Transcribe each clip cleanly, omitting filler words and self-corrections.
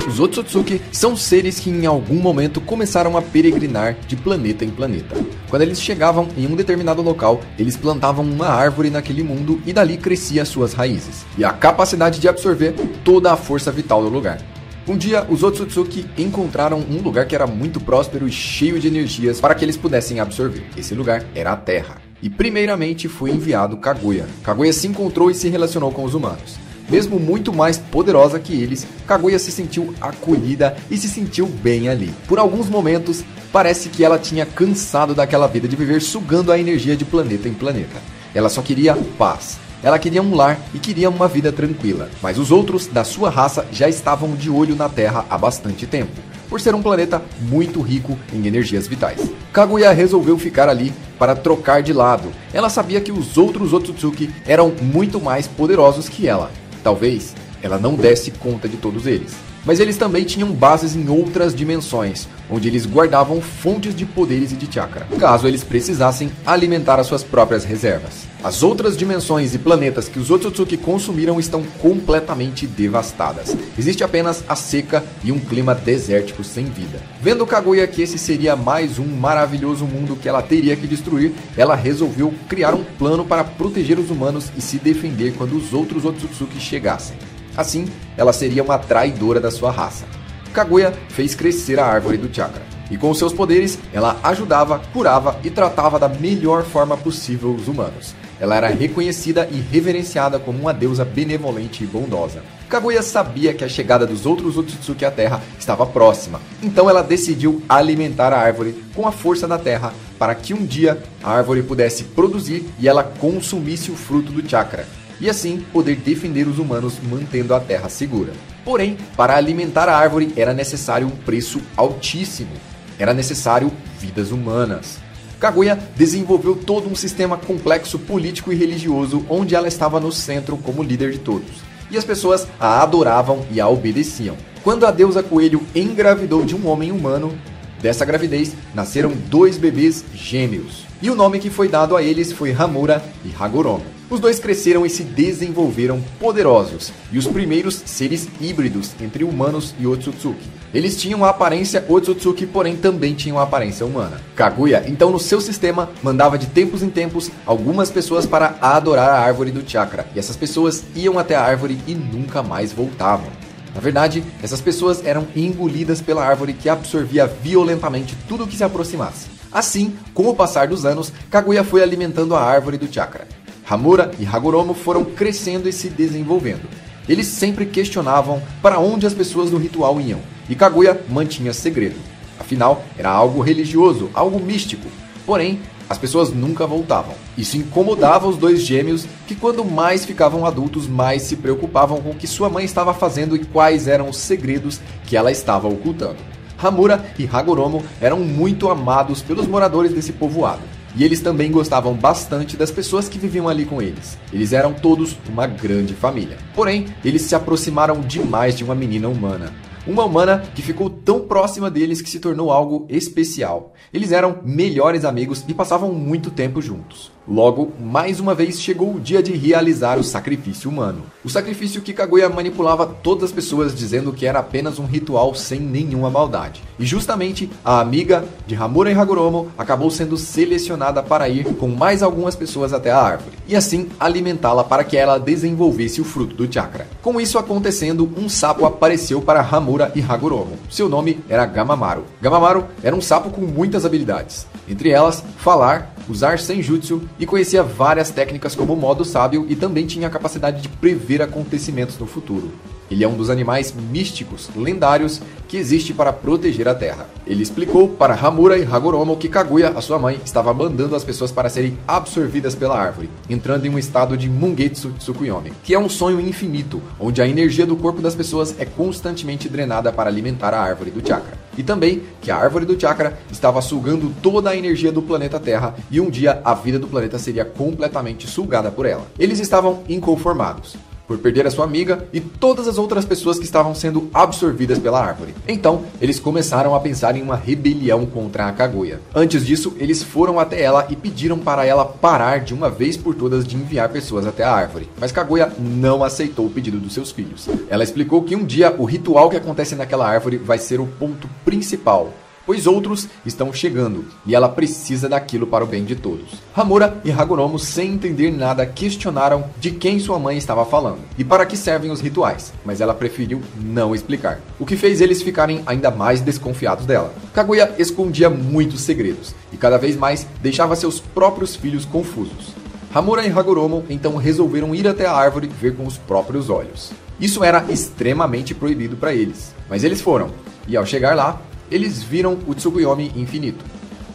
Os Otsutsuki são seres que em algum momento começaram a peregrinar de planeta em planeta. Quando eles chegavam em um determinado local, eles plantavam uma árvore naquele mundo e dali crescia suas raízes e a capacidade de absorver toda a força vital do lugar. Um dia, os Otsutsuki encontraram um lugar que era muito próspero e cheio de energias para que eles pudessem absorver. Esse lugar era a Terra. E primeiramente foi enviado Kaguya. Kaguya se encontrou e se relacionou com os humanos. Mesmo muito mais poderosa que eles, Kaguya se sentiu acolhida e se sentiu bem ali. Por alguns momentos, parece que ela tinha cansado daquela vida de viver sugando a energia de planeta em planeta. Ela só queria paz. Ela queria um lar e queria uma vida tranquila. Mas os outros da sua raça já estavam de olho na Terra há bastante tempo, por ser um planeta muito rico em energias vitais. Kaguya resolveu ficar ali para trocar de lado. Ela sabia que os outros Otsutsuki eram muito mais poderosos que ela. Talvez ela não desse conta de todos eles. Mas eles também tinham bases em outras dimensões, onde eles guardavam fontes de poderes e de chakra, caso eles precisassem alimentar as suas próprias reservas. As outras dimensões e planetas que os Otsutsuki consumiram estão completamente devastadas. Existe apenas a seca e um clima desértico sem vida. Vendo Kaguya que esse seria mais um maravilhoso mundo que ela teria que destruir, ela resolveu criar um plano para proteger os humanos e se defender quando os outros Otsutsuki chegassem. Assim, ela seria uma traidora da sua raça. Kaguya fez crescer a árvore do chakra, e com seus poderes, ela ajudava, curava e tratava da melhor forma possível os humanos. Ela era reconhecida e reverenciada como uma deusa benevolente e bondosa. Kaguya sabia que a chegada dos outros Otsutsuki à Terra estava próxima, então ela decidiu alimentar a árvore com a força da Terra para que um dia a árvore pudesse produzir e ela consumisse o fruto do chakra, e assim poder defender os humanos mantendo a Terra segura. Porém, para alimentar a árvore era necessário um preço altíssimo. Era necessário vidas humanas. Kaguya desenvolveu todo um sistema complexo político e religioso onde ela estava no centro como líder de todos. E as pessoas a adoravam e a obedeciam. Quando a deusa Coelho engravidou de um homem humano, dessa gravidez nasceram 2 bebês gêmeos. E o nome que foi dado a eles foi Hamura e Hagoromo. Os dois cresceram e se desenvolveram poderosos, e os primeiros seres híbridos entre humanos e Otsutsuki. Eles tinham a aparência Otsutsuki, porém também tinham a aparência humana. Kaguya, então no seu sistema, mandava de tempos em tempos algumas pessoas para adorar a árvore do chakra, e essas pessoas iam até a árvore e nunca mais voltavam. Na verdade, essas pessoas eram engolidas pela árvore que absorvia violentamente tudo que se aproximasse. Assim, com o passar dos anos, Kaguya foi alimentando a árvore do chakra. Hamura e Hagoromo foram crescendo e se desenvolvendo. Eles sempre questionavam para onde as pessoas do ritual iam, e Kaguya mantinha segredo. Afinal, era algo religioso, algo místico. Porém, as pessoas nunca voltavam. Isso incomodava os 2 gêmeos, que quando mais ficavam adultos, mais se preocupavam com o que sua mãe estava fazendo e quais eram os segredos que ela estava ocultando. Hamura e Hagoromo eram muito amados pelos moradores desse povoado. E eles também gostavam bastante das pessoas que viviam ali com eles. Eles eram todos uma grande família. Porém, eles se aproximaram demais de uma menina humana. Uma humana que ficou tão próxima deles que se tornou algo especial. Eles eram melhores amigos e passavam muito tempo juntos. Logo, mais uma vez chegou o dia de realizar o sacrifício humano. O sacrifício que Kaguya manipulava todas as pessoas dizendo que era apenas um ritual sem nenhuma maldade. E justamente a amiga de Hamura e Hagoromo acabou sendo selecionada para ir com mais algumas pessoas até a árvore. E assim alimentá-la para que ela desenvolvesse o fruto do chakra. Com isso acontecendo, um sapo apareceu para Hamura e Hagoromo. Seu nome era Gamamaru. Gamamaru era um sapo com muitas habilidades. Entre elas, falar, usar senjutsu e conhecia várias técnicas como o modo sábio e também tinha a capacidade de prever acontecimentos no futuro. Ele é um dos animais místicos, lendários, que existe para proteger a Terra. Ele explicou para Hamura e Hagoromo que Kaguya, a sua mãe, estava mandando as pessoas para serem absorvidas pela árvore, entrando em um estado de Mungetsu Tsukuyomi, que é um sonho infinito, onde a energia do corpo das pessoas é constantemente drenada para alimentar a árvore do chakra. E também que a árvore do chakra estava sugando toda a energia do planeta Terra e um dia a vida do planeta seria completamente sugada por ela. Eles estavam inconformados. por perder a sua amiga e todas as outras pessoas que estavam sendo absorvidas pela árvore. Então, eles começaram a pensar em uma rebelião contra a Kaguya. Antes disso, eles foram até ela e pediram para ela parar de uma vez por todas de enviar pessoas até a árvore. Mas Kaguya não aceitou o pedido dos seus filhos. Ela explicou que um dia o ritual que acontece naquela árvore vai ser o ponto principal, pois outros estão chegando e ela precisa daquilo para o bem de todos. Hamura e Hagoromo, sem entender nada, questionaram de quem sua mãe estava falando e para que servem os rituais, mas ela preferiu não explicar, o que fez eles ficarem ainda mais desconfiados dela. Kaguya escondia muitos segredos e cada vez mais deixava seus próprios filhos confusos. Hamura e Hagoromo então resolveram ir até a árvore ver com os próprios olhos. Isso era extremamente proibido para eles, mas eles foram, e ao chegar lá, eles viram o Tsukuyomi infinito,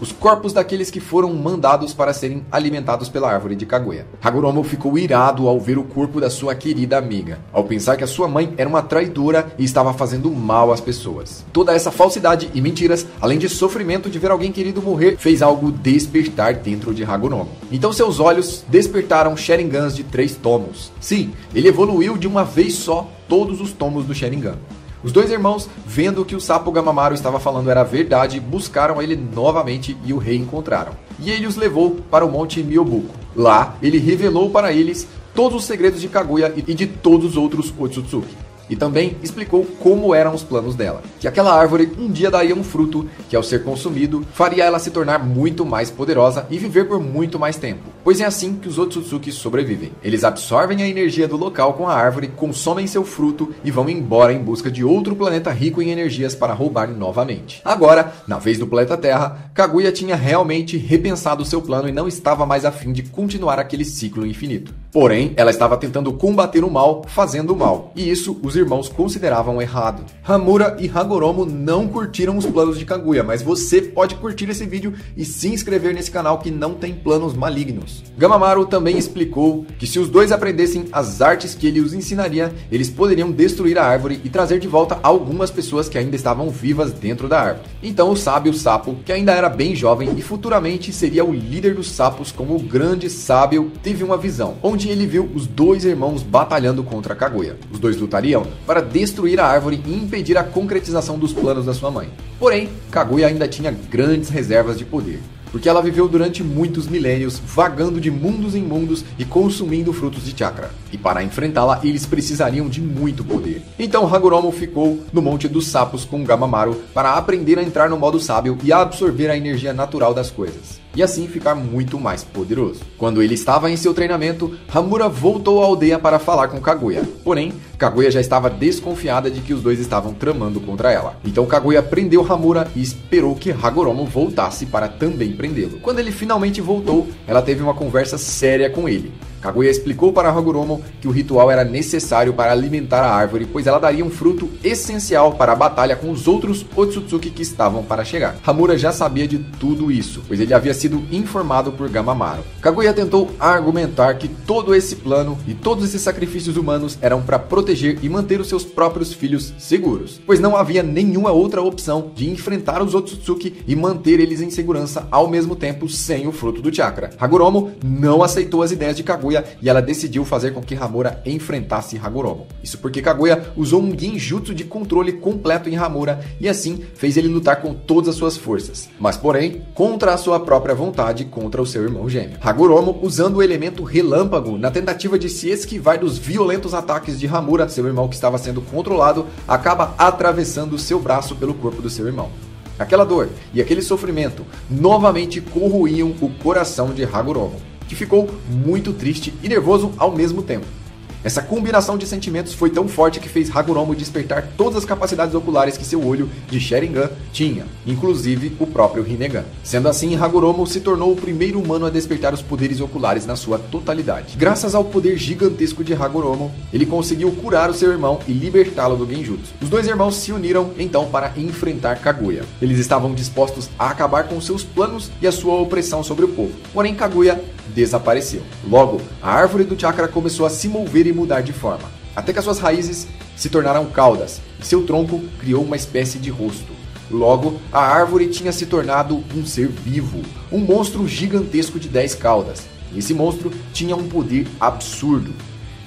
os corpos daqueles que foram mandados para serem alimentados pela árvore de Kaguya. Hagoromo ficou irado ao ver o corpo da sua querida amiga, ao pensar que a sua mãe era uma traidora e estava fazendo mal às pessoas. Toda essa falsidade e mentiras, além de sofrimento de ver alguém querido morrer, fez algo despertar dentro de Hagoromo. Então seus olhos despertaram Sharingans de 3 tomos. Sim, ele evoluiu de uma vez só todos os tomos do Sharingan. Os dois irmãos, vendo que o sapo Gamamaru estava falando era verdade, buscaram ele novamente e o reencontraram. E ele os levou para o Monte Myobuko. Lá, ele revelou para eles todos os segredos de Kaguya e de todos os outros Otsutsuki. E também explicou como eram os planos dela. Que aquela árvore um dia daria um fruto que, ao ser consumido, faria ela se tornar muito mais poderosa e viver por muito mais tempo. Pois é assim que os Otsutsuki sobrevivem. Eles absorvem a energia do local com a árvore, consomem seu fruto e vão embora em busca de outro planeta rico em energias para roubar novamente. Agora, na vez do planeta Terra, Kaguya tinha realmente repensado seu plano e não estava mais a fim de continuar aquele ciclo infinito. Porém, ela estava tentando combater o mal fazendo o mal. E isso os irmãos consideravam errado. Hamura e Hagoromo não curtiram os planos de Kaguya, mas você pode curtir esse vídeo e se inscrever nesse canal que não tem planos malignos. Gamamaru também explicou que se os dois aprendessem as artes que ele os ensinaria, eles poderiam destruir a árvore e trazer de volta algumas pessoas que ainda estavam vivas dentro da árvore. Então o sábio sapo, que ainda era bem jovem e futuramente seria o líder dos sapos como o grande sábio, teve uma visão, onde ele viu os dois irmãos batalhando contra Kaguya. Os dois lutariam para destruir a árvore e impedir a concretização dos planos da sua mãe. Porém, Kaguya ainda tinha grandes reservas de poder, porque ela viveu durante muitos milênios, vagando de mundos em mundos e consumindo frutos de chakra. E para enfrentá-la, eles precisariam de muito poder. Então Hagoromo ficou no Monte dos Sapos com Gamamaru para aprender a entrar no modo sábio e a absorver a energia natural das coisas, e assim ficar muito mais poderoso. Quando ele estava em seu treinamento, Hamura voltou à aldeia para falar com Kaguya. Porém, Kaguya já estava desconfiada de que os dois estavam tramando contra ela. Então Kaguya prendeu Hamura e esperou que Hagoromo voltasse para também prendê-lo. Quando ele finalmente voltou, ela teve uma conversa séria com ele. Kaguya explicou para Hagoromo que o ritual era necessário para alimentar a árvore, pois ela daria um fruto essencial para a batalha com os outros Otsutsuki que estavam para chegar. Hamura já sabia de tudo isso, pois ele havia sido informado por Gamamaru. Kaguya tentou argumentar que todo esse plano e todos esses sacrifícios humanos eram para proteger e manter os seus próprios filhos seguros, pois não havia nenhuma outra opção de enfrentar os Otsutsuki e manter eles em segurança ao mesmo tempo sem o fruto do chakra. Hagoromo não aceitou as ideias de Kaguya e ela decidiu fazer com que Hamura enfrentasse Hagoromo. Isso porque Kaguya usou um genjutsu de controle completo em Hamura e assim fez ele lutar com todas as suas forças, mas porém contra a sua própria vontade contra o seu irmão gêmeo. Hagoromo, usando o elemento relâmpago na tentativa de se esquivar dos violentos ataques de Hamura, seu irmão que estava sendo controlado, acaba atravessando seu braço pelo corpo do seu irmão. Aquela dor e aquele sofrimento novamente corroíam o coração de Hagoromo, que ficou muito triste e nervoso ao mesmo tempo. Essa combinação de sentimentos foi tão forte que fez Hagoromo despertar todas as capacidades oculares que seu olho de Sharingan tinha, inclusive o próprio Rinnegan. Sendo assim, Hagoromo se tornou o primeiro humano a despertar os poderes oculares na sua totalidade. Graças ao poder gigantesco de Hagoromo, ele conseguiu curar o seu irmão e libertá-lo do genjutsu. Os dois irmãos se uniram então para enfrentar Kaguya. Eles estavam dispostos a acabar com seus planos e a sua opressão sobre o povo. Porém, Kaguya desapareceu. Logo, a árvore do chakra começou a se mover e mudar de forma, até que as suas raízes se tornaram caudas e seu tronco criou uma espécie de rosto. Logo, a árvore tinha se tornado um ser vivo, um monstro gigantesco de 10 caudas. E esse monstro tinha um poder absurdo.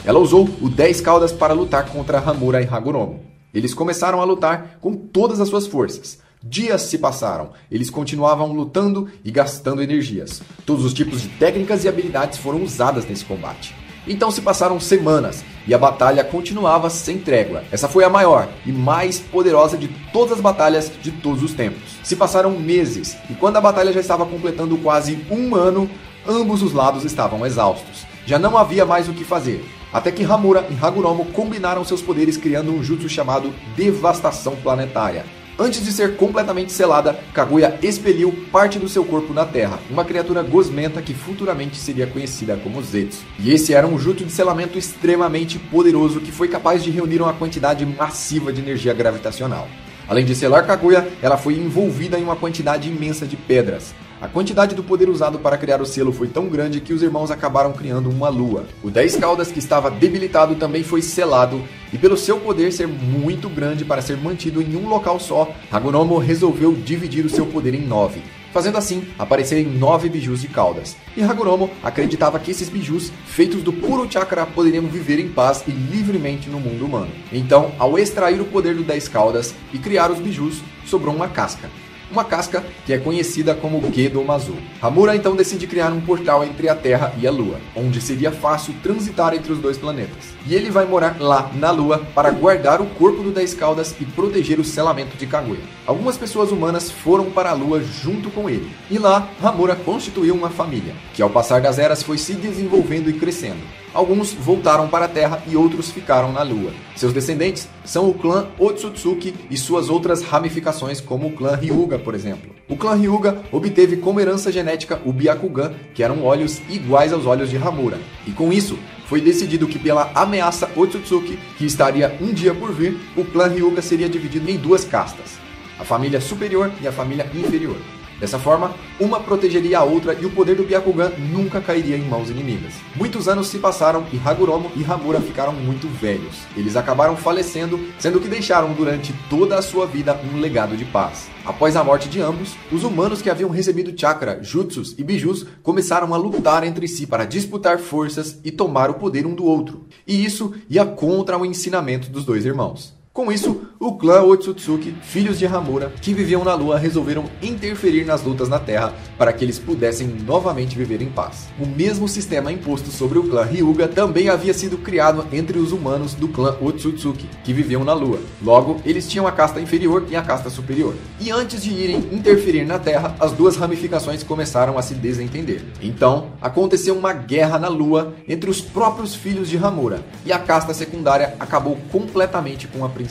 Ela usou o 10 caudas para lutar contra Hamura e Hagoromo. Eles começaram a lutar com todas as suas forças. Dias se passaram, eles continuavam lutando e gastando energias. Todos os tipos de técnicas e habilidades foram usadas nesse combate. Então se passaram semanas e a batalha continuava sem trégua. Essa foi a maior e mais poderosa de todas as batalhas de todos os tempos. Se passaram meses e quando a batalha já estava completando quase um ano, ambos os lados estavam exaustos. Já não havia mais o que fazer. Até que Hamura e Hagoromo combinaram seus poderes criando um jutsu chamado Devastação Planetária. Antes de ser completamente selada, Kaguya expeliu parte do seu corpo na Terra, uma criatura gosmenta que futuramente seria conhecida como Zetsu. E esse era um jutsu de selamento extremamente poderoso que foi capaz de reunir uma quantidade massiva de energia gravitacional. Além de selar Kaguya, ela foi envolvida em uma quantidade imensa de pedras. A quantidade do poder usado para criar o selo foi tão grande que os irmãos acabaram criando uma lua. O 10 caudas, que estava debilitado, também foi selado, e pelo seu poder ser muito grande para ser mantido em um local só, Hagoromo resolveu dividir o seu poder em 9, fazendo assim aparecerem 9 bijus de caudas. E Hagoromo acreditava que esses bijus, feitos do puro chakra, poderiam viver em paz e livremente no mundo humano. Então, ao extrair o poder do 10 caudas e criar os bijus, sobrou uma casca. Uma casca que é conhecida como Gedo Mazu. Hamura então decide criar um portal entre a Terra e a Lua, onde seria fácil transitar entre os dois planetas. E ele vai morar lá na Lua para guardar o corpo do 10 caudas e proteger o selamento de Kaguya. Algumas pessoas humanas foram para a Lua junto com ele, e lá Hamura constituiu uma família, que ao passar das eras foi se desenvolvendo e crescendo. Alguns voltaram para a Terra e outros ficaram na Lua. Seus descendentes são o clã Otsutsuki e suas outras ramificações, como o clã Hyuga, por exemplo. O clã Hyuga obteve como herança genética o Byakugan, que eram olhos iguais aos olhos de Hamura. E com isso, foi decidido que pela ameaça Otsutsuki, que estaria um dia por vir, o clã Hyuga seria dividido em duas castas, a família superior e a família inferior. Dessa forma, uma protegeria a outra e o poder do Byakugan nunca cairia em mãos inimigas. Muitos anos se passaram e Hagoromo e Hamura ficaram muito velhos. Eles acabaram falecendo, sendo que deixaram durante toda a sua vida um legado de paz. Após a morte de ambos, os humanos que haviam recebido chakra, jutsus e bijus começaram a lutar entre si para disputar forças e tomar o poder um do outro. E isso ia contra o ensinamento dos dois irmãos. Com isso, o clã Otsutsuki, filhos de Hamura, que viviam na Lua, resolveram interferir nas lutas na Terra para que eles pudessem novamente viver em paz. O mesmo sistema imposto sobre o clã Hyuga também havia sido criado entre os humanos do clã Otsutsuki, que viviam na Lua. Logo, eles tinham a casta inferior e a casta superior. E antes de irem interferir na Terra, as duas ramificações começaram a se desentender. Então, aconteceu uma guerra na Lua entre os próprios filhos de Hamura, e a casta secundária acabou completamente com a principal.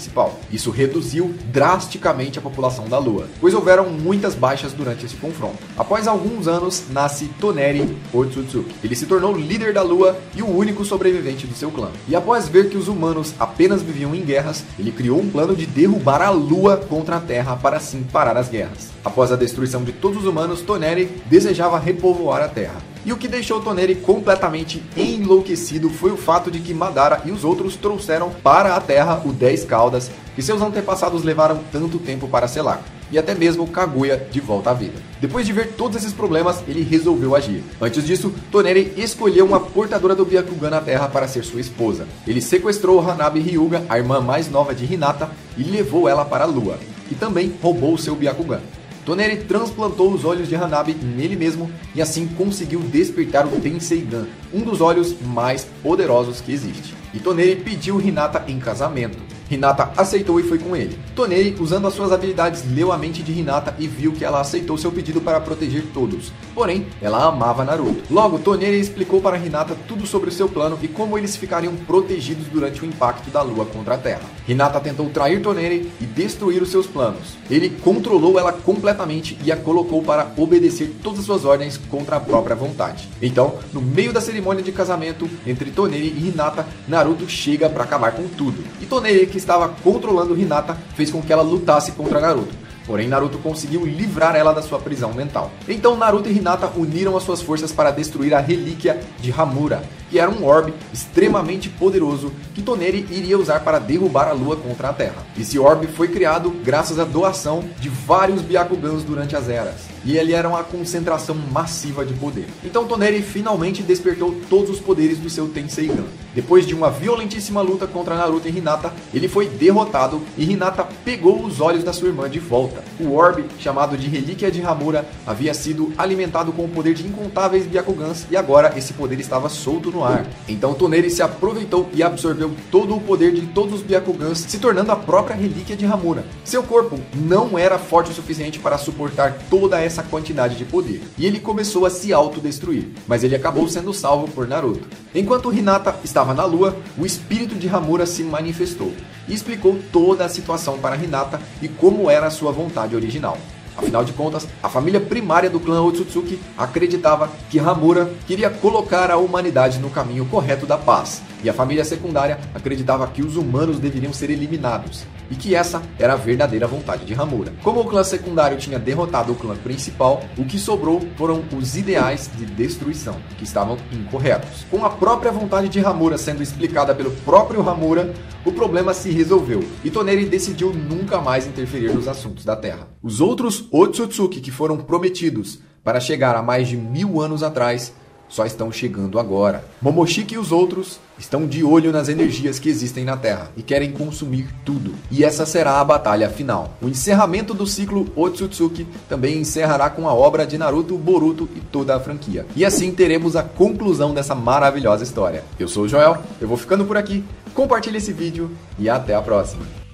Isso reduziu drasticamente a população da Lua, pois houveram muitas baixas durante esse confronto. Após alguns anos, nasce Toneri Otsutsuki. Ele se tornou líder da Lua e o único sobrevivente do seu clã. E após ver que os humanos apenas viviam em guerras, ele criou um plano de derrubar a Lua contra a Terra para assim parar as guerras. Após a destruição de todos os humanos, Toneri desejava repovoar a Terra. E o que deixou Toneri completamente enlouquecido foi o fato de que Madara e os outros trouxeram para a Terra o 10 caudas que seus antepassados levaram tanto tempo para selar, e até mesmo Kaguya de volta à vida. Depois de ver todos esses problemas, ele resolveu agir. Antes disso, Toneri escolheu uma portadora do Byakugan na Terra para ser sua esposa. Ele sequestrou Hanabi Hyuga, a irmã mais nova de Hinata, e levou ela para a Lua, e também roubou seu Byakugan. Toneri transplantou os olhos de Hanabi nele mesmo e assim conseguiu despertar o Tenseigan, um dos olhos mais poderosos que existe. E Toneri pediu Hinata em casamento. Hinata aceitou e foi com ele. Toneri, usando as suas habilidades, leu a mente de Hinata e viu que ela aceitou seu pedido para proteger todos. Porém, ela amava Naruto. Logo, Toneri explicou para Hinata tudo sobre o seu plano e como eles ficariam protegidos durante o impacto da Lua contra a Terra. Hinata tentou trair Toneri e destruir os seus planos. Ele controlou ela completamente e a colocou para obedecer todas as suas ordens contra a própria vontade. Então, no meio da cerimônia de casamento entre Toneri e Hinata, Naruto chega para acabar com tudo. E Toneri, que estava controlando Hinata, fez com que ela lutasse contra Naruto. Porém, Naruto conseguiu livrar ela da sua prisão mental. Então, Naruto e Hinata uniram as suas forças para destruir a relíquia de Hamura, que era um orbe extremamente poderoso que Toneri iria usar para derrubar a Lua contra a Terra. Esse orbe foi criado graças à doação de vários Byakugans durante as eras. e ele era uma concentração massiva de poder. Então Toneri finalmente despertou todos os poderes do seu Tenseigan. Depois de uma violentíssima luta contra Naruto e Hinata, ele foi derrotado e Hinata pegou os olhos da sua irmã de volta. O orbe, chamado de Relíquia de Hamura, havia sido alimentado com o poder de incontáveis Byakugans e agora esse poder estava solto no ar. Então Toneri se aproveitou e absorveu todo o poder de todos os Byakugans, se tornando a própria Relíquia de Hamura. Seu corpo não era forte o suficiente para suportar toda essa quantidade de poder, e ele começou a se autodestruir, mas ele acabou sendo salvo por Naruto. Enquanto Hinata estava na lua, o espírito de Hamura se manifestou e explicou toda a situação para Hinata e como era a sua vontade original. Afinal de contas, a família primária do clã Otsutsuki acreditava que Hamura queria colocar a humanidade no caminho correto da paz, e a família secundária acreditava que os humanos deveriam ser eliminados, e que essa era a verdadeira vontade de Hamura. Como o clã secundário tinha derrotado o clã principal, o que sobrou foram os ideais de destruição, que estavam incorretos. Com a própria vontade de Hamura sendo explicada pelo próprio Hamura, o problema se resolveu, e Toneri decidiu nunca mais interferir nos assuntos da Terra. Os outros Otsutsuki que foram prometidos para chegar a mais de 1000 anos atrás só estão chegando agora. Momoshiki e os outros estão de olho nas energias que existem na Terra e querem consumir tudo. E essa será a batalha final. O encerramento do ciclo Otsutsuki também encerrará com a obra de Naruto, Boruto e toda a franquia. E assim teremos a conclusão dessa maravilhosa história. Eu sou o Joel, eu vou ficando por aqui, compartilhe esse vídeo e até a próxima.